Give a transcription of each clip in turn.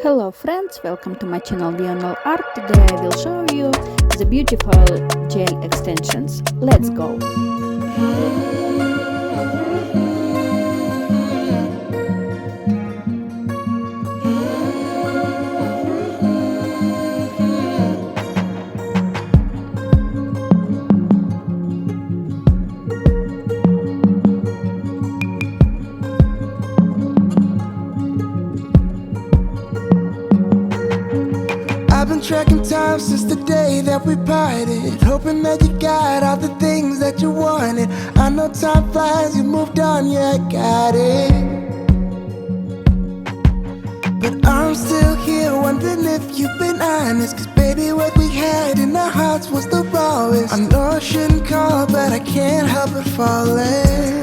Hello friends, welcome to my channel VIO NAILART. Today I will show you the beautiful gel extensions. Let's go! I've been tracking time since the day that we parted, hoping that you got all the things that you wanted. I know time flies, you moved on, yeah, I got it. But I'm still here wondering if you've been honest, 'cause baby, what we had in our hearts was the rawest. I know I shouldn't call, but I can't help but falling.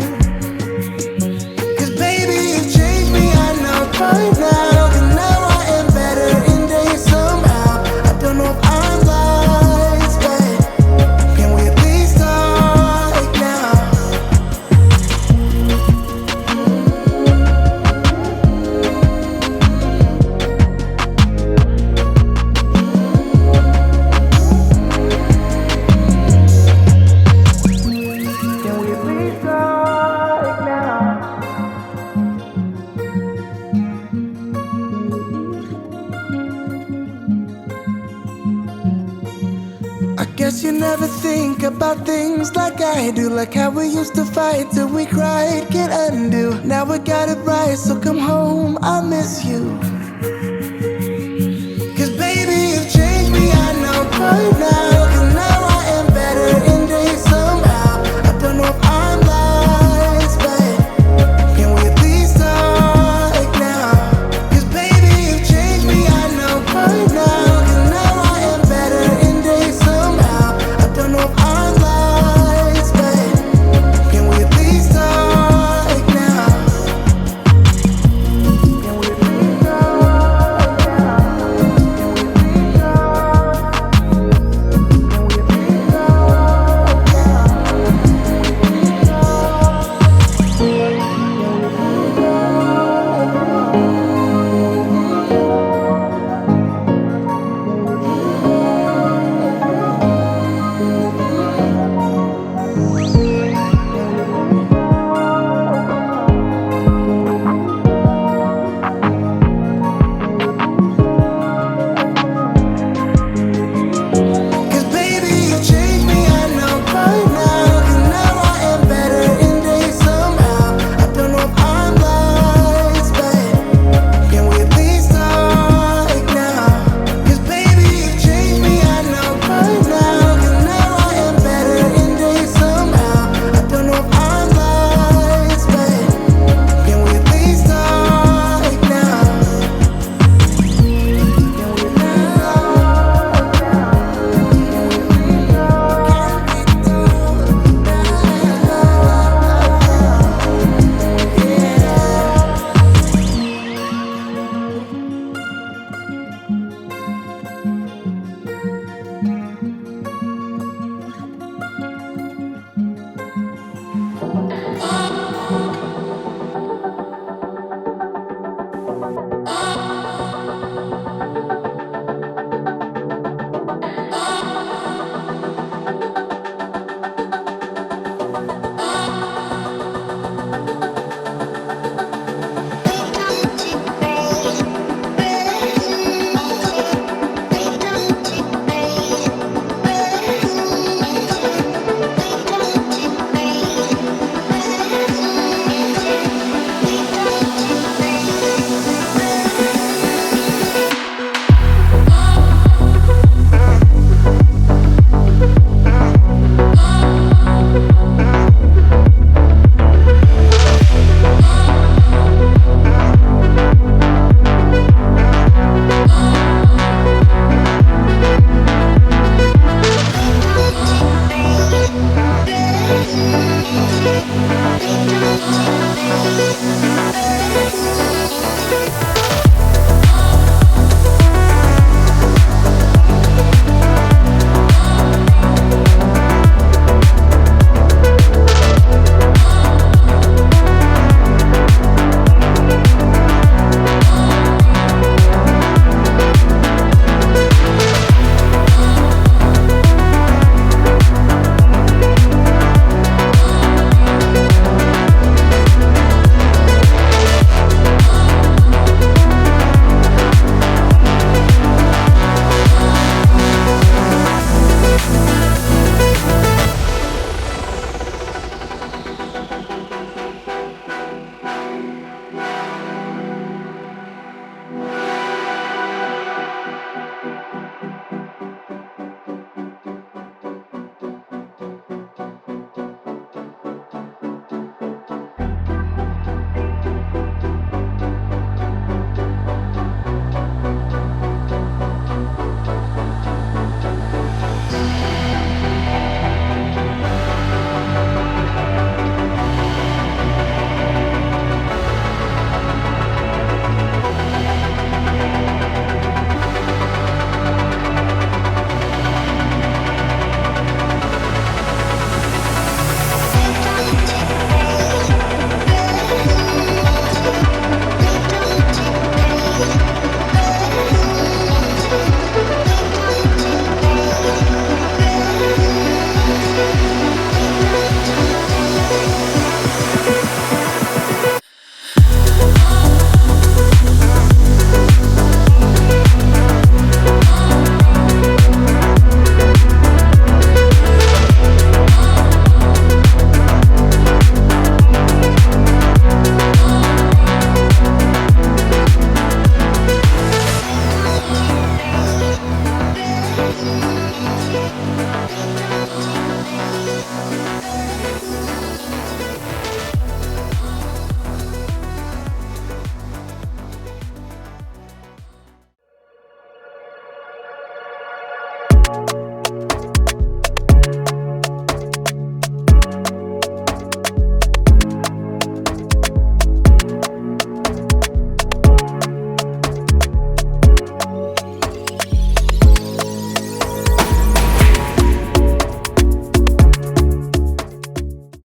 'Cause baby, you changed me, I know right now. 'Cause now I am better in days somehow. I don't know if I'm lost, but can we at least talk now? Can we at least talk now? I guess you never think about things like I do, like how we used to fight till we cried, can't undo. Now we got it right, so come home, I miss you. 'Cause baby, you've changed me, I know right now.